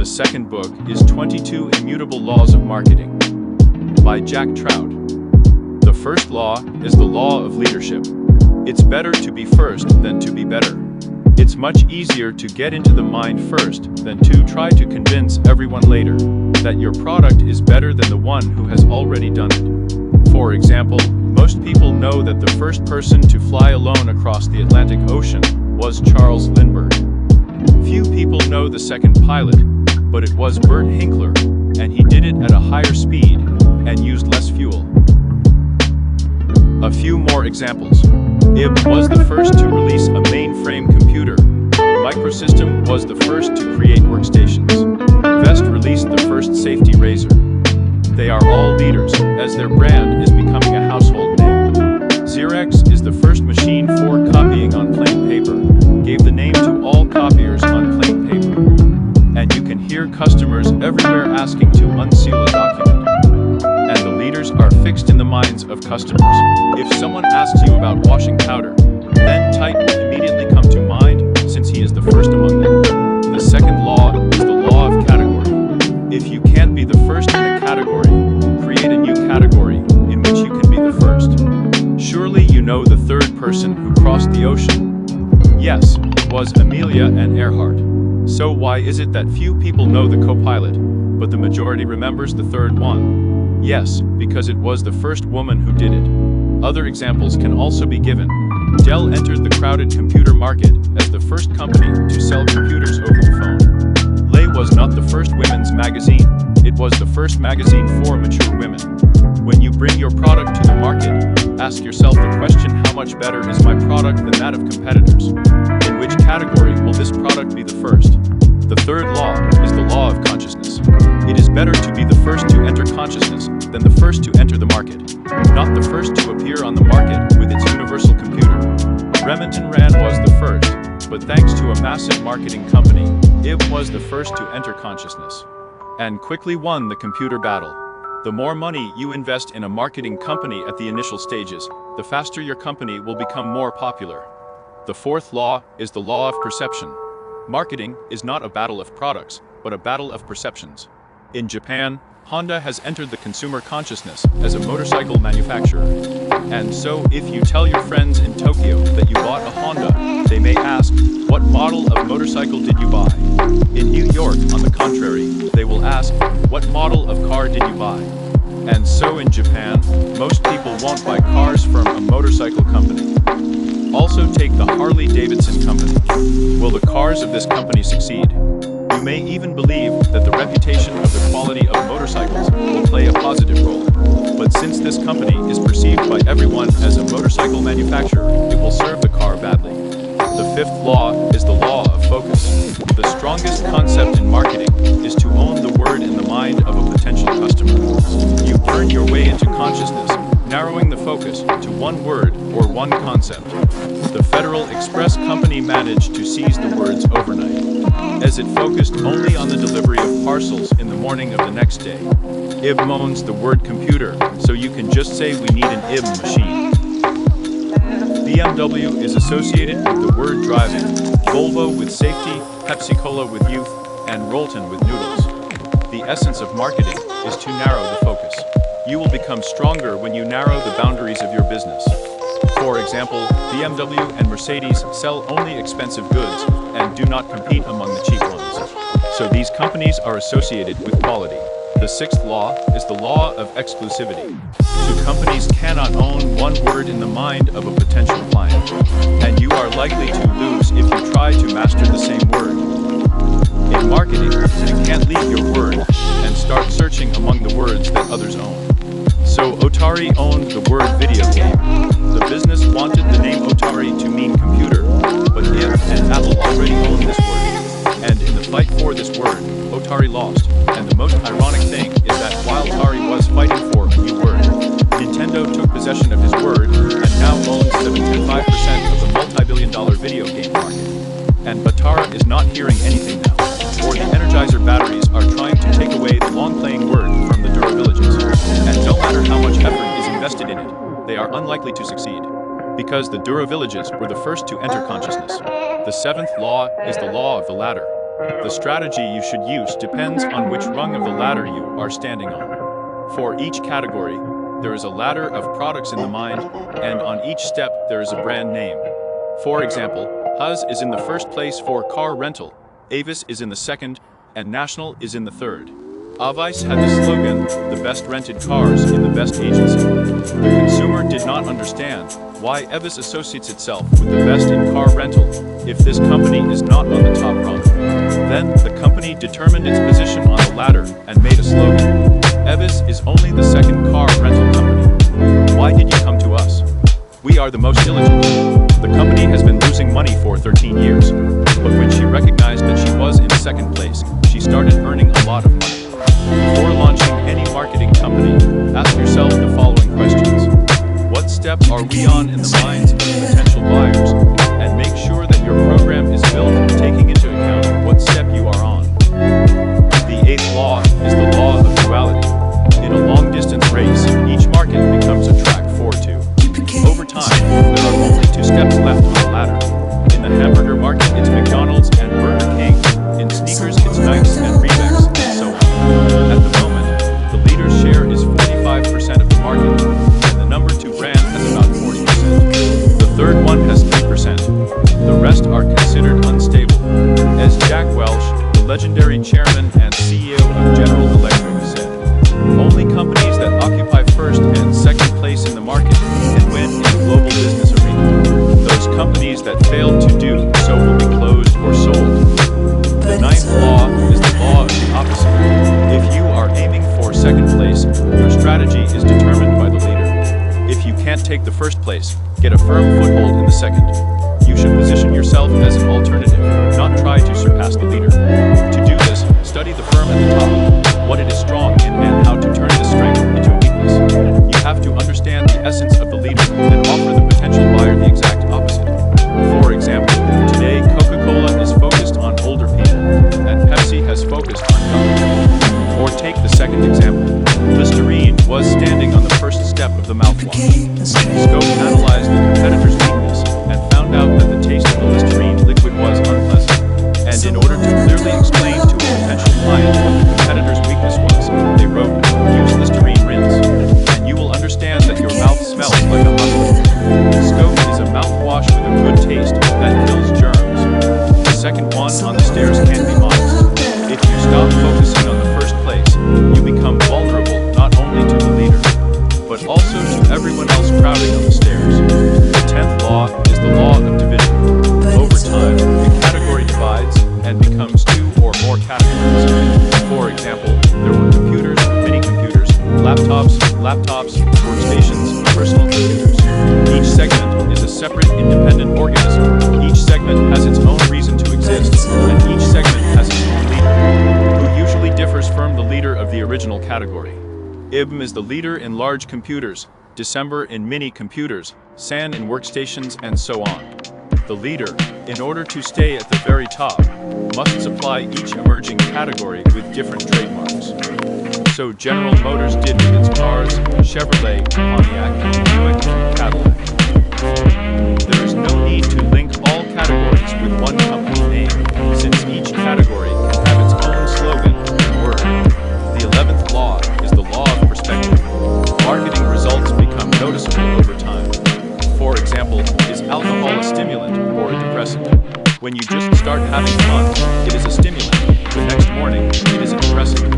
second book is 22 Immutable Laws of Marketing by Jack Trout. The first law is the law of leadership. It's better to be first than to be better. It's much easier to get into the mind first than to try to convince everyone later that your product is better than the one who has already done it. For example, most people know that the first person to fly alone across the Atlantic Ocean was Charles Lindbergh. Few people know the second pilot, but it was Bert Hinkler, and he did it at a higher speed and used less fuel. A few more examples. IBM was the first to release a mainframe computer. Microsystem was the first to create workstations. Vest released the first safety razor. They are all leaders, as their brand is becoming a household name. Xerox is the first machine for copying on plain paper, gave the name to all copiers on plain paper. And you can hear customers everywhere asking to unseal a document. And the leaders are fixed in the minds of customers. If someone asks you about washing powder, then Titan will immediately come to mind, since he is the first among them. The second law is the law of category. If you can't be the first in a category, create a new category in which you can be the first. Surely you know the third person who crossed the ocean. Yes, it was Amelia and Earhart. So why is it that few people know the co-pilot, but the majority remembers the third one? Yes, because it was the first woman who did it. Other examples can also be given. Dell entered the crowded computer market as the first company to sell computers over the phone. Lay was not the first women's magazine, it was the first magazine for mature women. When you bring your product to the market, ask yourself the question, how much better is my product than that of competitors? In which category will this product be the first? The third law is the law of consciousness. It is better to be the first to enter consciousness than the first to enter the market, not the first to appear on the market with its universal computer. Remington Rand was the first, but thanks to a massive marketing company, IBM was the first to enter consciousness, and quickly won the computer battle. The more money you invest in a marketing company at the initial stages, the faster your company will become more popular. The fourth law is the law of perception. Marketing is not a battle of products, but a battle of perceptions. In Japan, Honda has entered the consumer consciousness as a motorcycle manufacturer. And so if you tell your friends in Tokyo that you bought a Honda, they may ask, what model of motorcycle did you buy? In New York, on the contrary, they will ask, what model of car did you buy? And so in Japan, most people won't buy cars from a motorcycle company. Also take the Harley-Davidson company. Will the cars of this company succeed? You may even believe that the reputation of the quality of motorcycles will play a positive role. But since this company is perceived by everyone as a motorcycle manufacturer, it will serve the car badly. The fifth law is the law of focus. The strongest concept in marketing is to own the word in the mind of a potential customer. You turn your way into consciousness, narrowing the focus to one word or one concept. The Federal Express Company managed to seize the words overnight, as it focused only on the delivery of parcels in the morning of the next day. IBM owns the word computer, so you can just say we need an IBM machine. BMW is associated with the word driving, Volvo with safety, Pepsi-Cola with youth, and Rolton with noodles. The essence of marketing is to narrow the focus. You will become stronger when you narrow the boundaries of your business. For example, BMW and Mercedes sell only expensive goods and do not compete among the cheap ones. So these companies are associated with quality. The sixth law is the law of exclusivity. Two companies cannot own one word in the mind of a potential client, and you are likely to lose if you try to master the same word. In marketing, you can't leave your word and start searching among the words that others own. So Atari owned the word video game. The business wanted the name Atari to mean computer, but IBM and Apple already owned this word. And in the fight for this word, Atari lost. And the most ironic thing is that while Atari was fighting for a new word, Nintendo took possession of his word and now owns 75% of the multi-billion-dollar video game market. And Batara is not hearing anything now, or the Energizer batteries are trying to take away the long-playing word from the Duravillages. And no matter how much effort is invested in it, they are unlikely to succeed, because the Duravillages were the first to enter consciousness. The seventh law is the law of the ladder. The strategy you should use depends on which rung of the ladder you are standing on. For each category, there is a ladder of products in the mind, and on each step there is a brand name. For example, Huz is in the first place for car rental, Avis is in the second, and National is in the third. Avis had the slogan, "The best rented cars in the best agency." The consumer did not understand why Avis associates itself with the best in car rental if this company is not on the top rung. Then, the company determined its position on the ladder and made a slogan, "Avis is only the second car rental company. Why did you come to us? We are the most diligent." The company has been losing money for 13 years, but when she recognized that she was in second place, she started earning a lot of money. Before launching any marketing company, ask yourself the following questions. What step are we on in the minds of potential buyers? And make sure that your program is built taking into account what step you are on. The eighth law is the law of duality. In a long-distance race, each market becomes a track for two. Over time, there are only two steps left on the ladder. In the hamburger market, it's McDonald's and Burger King. In sneakers, it's Nikes and Reeboks, and so on. At the moment, the leader's share is 45% of the market, and the number two brand has about 40%. The third one has 3%. The rest are considered unstable. As Jack Welch, the legendary chairman and CEO of General Electric, said, "Only companies that occupy first and second place in the market can win in the global business arena. Those companies that fail to do so will be closed or sold." The ninth law is the law of the opposite. If you are aiming for second place, your strategy is determined by the leader. If you can't take the first place, get a firm foothold in the second. You should position yourself as an alternative, not try to surpass the leader. To do this, study the firm at the top, what it is strong in and how to turn this strength into a weakness. You have to understand the essence of the leader and offer the potential buyer the exact opposite. For example, today Coca-Cola is focused on older people, and Pepsi has focused on young people. Or take the second example. Listerine was standing on the first step of the mouthwash. Scope analyzed the competitor's weakness and found out that the taste of the Listerine liquid was unpleasant. And in order to clearly explain to a potential client what the competitor's weakness was, they wrote, "Use Listerine rinse, and you will understand that your mouth smells like a hospital." Scope is a mouthwash with a good taste that kills germs. The second one on the stairs can't be modest. If you stop focusing on the first place, you become vulnerable not only to the leader, but also to everyone else crowding on the stairs. The 10th law is the law of division. Over time, the category divides and becomes two or more categories. For example, there were computers, mini-computers, laptops, workstations, personal computers. Each segment is a separate, independent organism. Each segment has its own reason to exist, and each segment has its own leader, who usually differs from the leader of the original category. IBM is the leader in large computers, December in mini-computers, SAN in workstations, and so on. The leader, in order to stay at the very top, must supply each emerging category with different trademarks. So General Motors did with its cars, Chevrolet, Pontiac, Buick, Cadillac. There is no need to link all categories with one company name, since each category can have its own slogan and word. The 11th law is the law of perspective. Marketing results become noticeable over time. For example, is alcohol a stimulant or a depressant? When you just start having fun, it is a stimulant. The next morning, it is a depressant.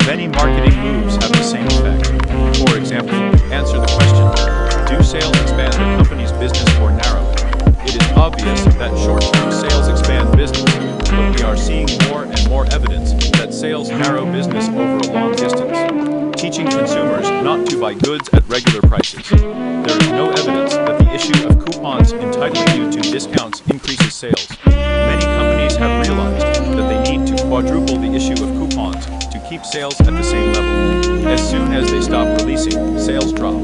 Many marketing moves have the same effect. For example, answer the question, do sales expand the company's business or narrow it? It is obvious that short-term sales expand business, but we are seeing more and more evidence that sales narrow business over a long distance. Teaching consumers not to buy goods at regular prices. There is no evidence that the issue of coupons entitling you to discounts increases sales. Many companies have realized that they need to quadruple the issue of coupons to keep sales at the same level. As soon as they stop releasing, sales drop.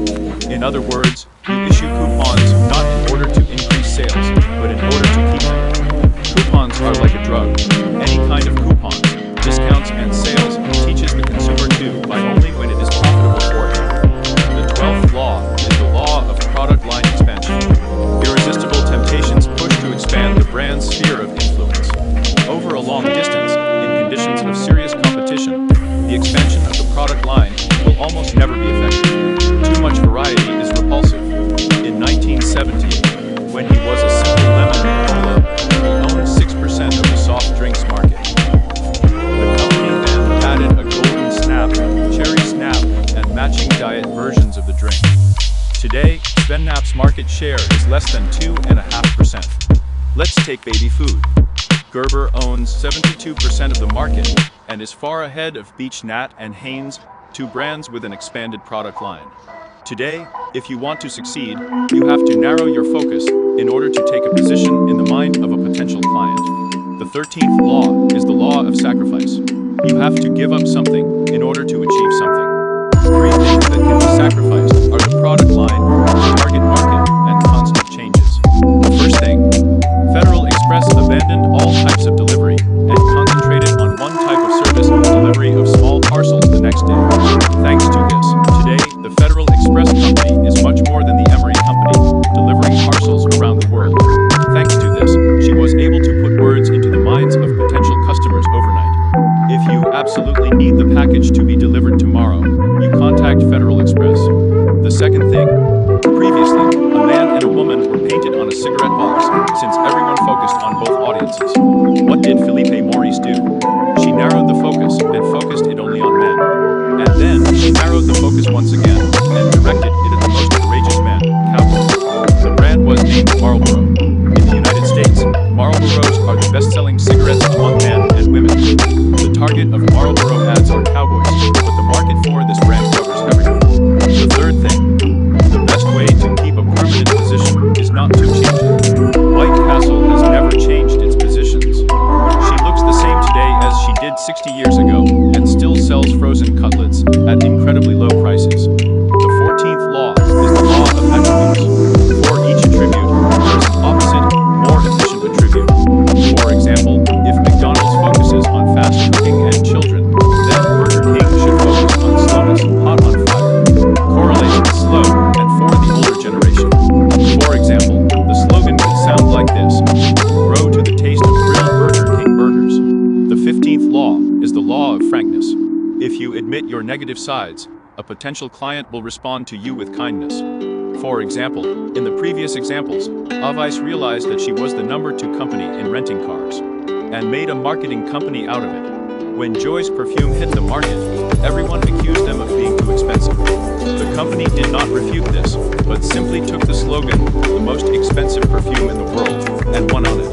In other words, you issue coupons not in order to increase sales, but in order to keep them. Coupons are like a drug. Any kind of coupons, discounts and sales teaches the consumer to buy only when it is profitable for him. The 12th law is the law of product line expansion. Irresistible temptations push to expand the brand's sphere of influence. Over a long distance, Benap's market share is less than 2.5%. Let's take baby food. Gerber owns 72% of the market and is far ahead of Beech Nat and Hanes, two brands with an expanded product line. Today, if you want to succeed, you have to narrow your focus in order to take a position in the mind of a potential client. The 13th law is the law of sacrifice. You have to give up something in order to achieve something. Three things that can be sacrificed are the product line, the target market, and constant changes. The first thing, Federal Express abandoned all types of delivery and concentrated on one type of service, delivery of small parcels the next day. Thanks to this, today, the Federal Express company is much more than the Emery company, delivering parcels around the world. Thanks to this, she was able to put words into the minds of potential customers overnight. If you absolutely need the package to be delivered tomorrow, you contact Federal Express. The second thing, previously, a man and a woman were painted on a cigarette box, since everyone focused on both audiences. What did Philippe Maurice do? She narrowed the focus and focused it only on men. And then, she narrowed the focus once again, and directed it at the most courageous men, cowboys. The brand was named Marlboro. In the United States, Marlboros are the best-selling cigarettes among men and women. The target of Marlboro ads are cowboys, but the market for this brand covers everyone. The third thing, the best way to keep a permanent position is not to change it. White Castle has never changed its positions. She looks the same today as she did 60 years ago, and still sells frozen cutlets at incredibly low prices. The 14th law is the law of attributes. For each attribute, there is an opposite, more efficient attribute. For example, if McDonald's focuses on fast cooking and children, then Burger King should focus on slowness, hot on fire. Correlation is slow, and for the older generation. For example, the slogan could sound like this: grow to the taste of grilled Burger King burgers. The 15th law is the law of frankness. If you admit your negative sides, a potential client will respond to you with kindness. For example, in the previous examples, Avice realized that she was the number 2 company in renting cars, and made a marketing company out of it. When Joy's perfume hit the market, everyone accused them of being too expensive. The company did not refute this, but simply took the slogan, the most expensive perfume in the world, and won on it.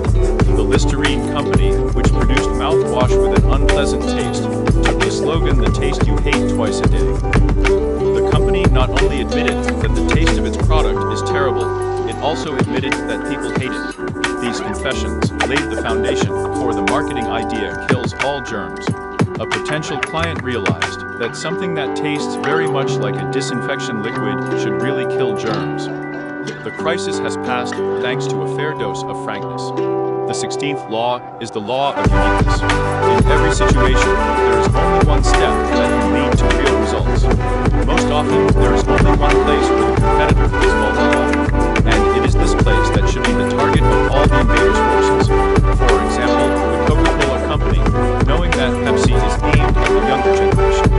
The Listerine company, which produced mouthwash with an unpleasant taste, took the slogan, the taste you hate, twice a day. The company not only admitted that the taste of its product is terrible, it also admitted that people hate it. These confessions laid the foundation for the marketing idea kills all germs. A potential client realized that something that tastes very much like a disinfection liquid should really kill germs. The crisis has passed thanks to a fair dose of frankness. The 16th law is the law of uniqueness. In every situation, there is only one step that can lead to real results. Most often, there is only one place where the competitor is vulnerable, and it is this place that should be the target of all the invaders' forces. For example, the Coca-Cola company, knowing that Pepsi is aimed at the younger generation,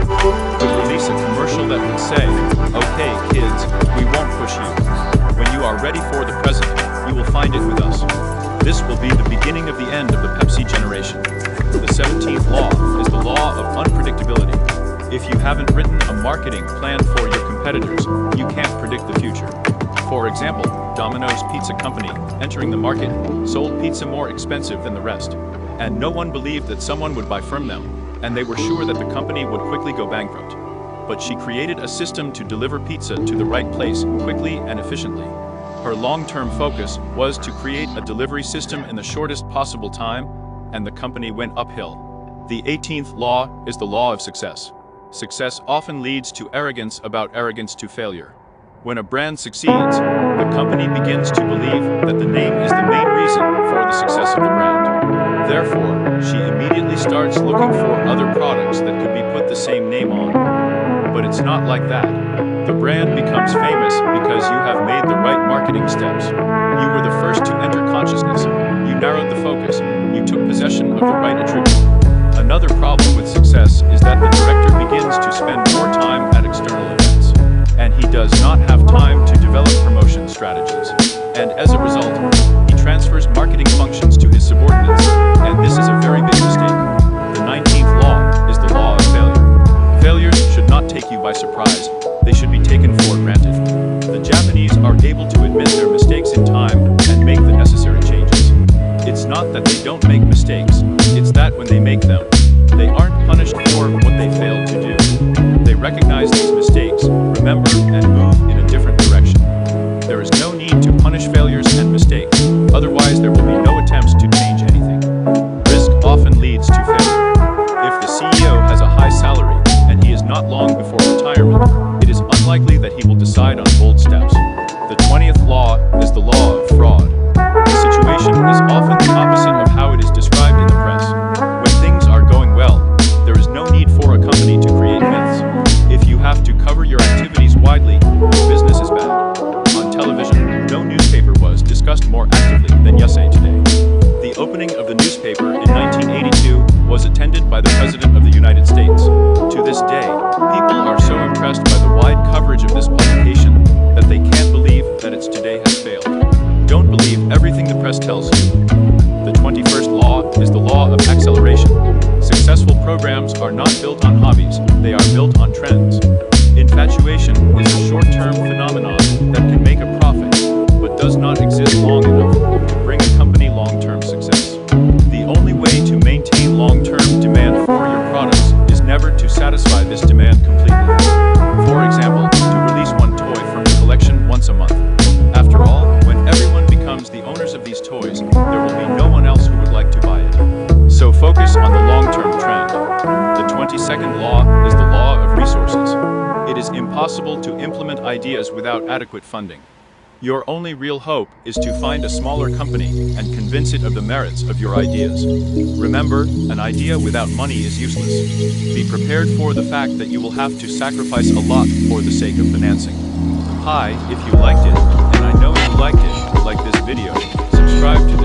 could release a commercial that would say, "Okay, kids, we won't push you. When you are ready for the present, you will find it with us." This will be the beginning of the end of the Pepsi generation. The 17th law is the law of unpredictability. If you haven't written a marketing plan for your competitors, you can't predict the future. For example, Domino's Pizza Company, entering the market, sold pizza more expensive than the rest. And no one believed that someone would buy from them, and they were sure that the company would quickly go bankrupt. But she created a system to deliver pizza to the right place quickly and efficiently. Her long-term focus was to create a delivery system in the shortest possible time, and the company went uphill. The 18th law is the law of success. Success often leads to arrogance, about arrogance to failure. When a brand succeeds, the company begins to believe that the name is the main reason for the success of the brand. Therefore, she immediately starts looking for other products that could be put the same name on. But it's not like that. The brand becomes famous because you have made the right marketing steps. You were the first to enter consciousness. You narrowed the focus. You took possession of the right attribute. Another problem with success is that the director begins to spend more time at external events, and he does not have time to develop promotion strategies. And as a result, he transfers marketing functions to his subordinates, and this is a very big mistake. The 19th law is the law of failure. Failures should not take you by surprise. They should be taken for granted. The Japanese are able to admit their mistakes in time and make the necessary changes. It's not that they don't make mistakes, it's that when they make them, they aren't punished for what they failed to do. They recognize these mistakes, remember, and move in a different direction. There is no need to punish failures and mistakes, otherwise there will be no attempts to change anything. Risk often leads to failure. If the CEO has a high salary and he is not long before retirement, it is unlikely that he will decide on bold steps. The 20th law is the law of fraud. The situation is often the opposite of how it is described in the press. When things are going well, there is no need for a company to create myths. If you have to cover your activities widely, your business is bad. On television, no newspaper was discussed more actively than USA Today. The opening of the newspaper in 1982 was attended by the President of the United States. To this day, people are so impressed by the wide coverage of this publication that they can't believe that its today has failed. Don't believe everything the press tells you. The 21st law is the law of acceleration. Successful programs are not built on hobbies, they are built on trends. Infatuation is a short-term phenomenon that can make a profit, but does not exist long enough to bring a company long-term success. The only way to maintain long-term demand for your products is never to satisfy this demand completely. For example, to release one toy from the collection once a month. After all, when everyone becomes the owners of these toys, there will be no one else who would like to buy it. So focus on the long-term trend. The 22nd law is the law of resources. It is impossible to implement ideas without adequate funding. Your only real hope is to find a smaller company and convince it of the merits of your ideas. Remember, an idea without money is useless. Be prepared for the fact that you will have to sacrifice a lot for the sake of financing. Hi, if you liked it, and I know you liked it, like this video, subscribe to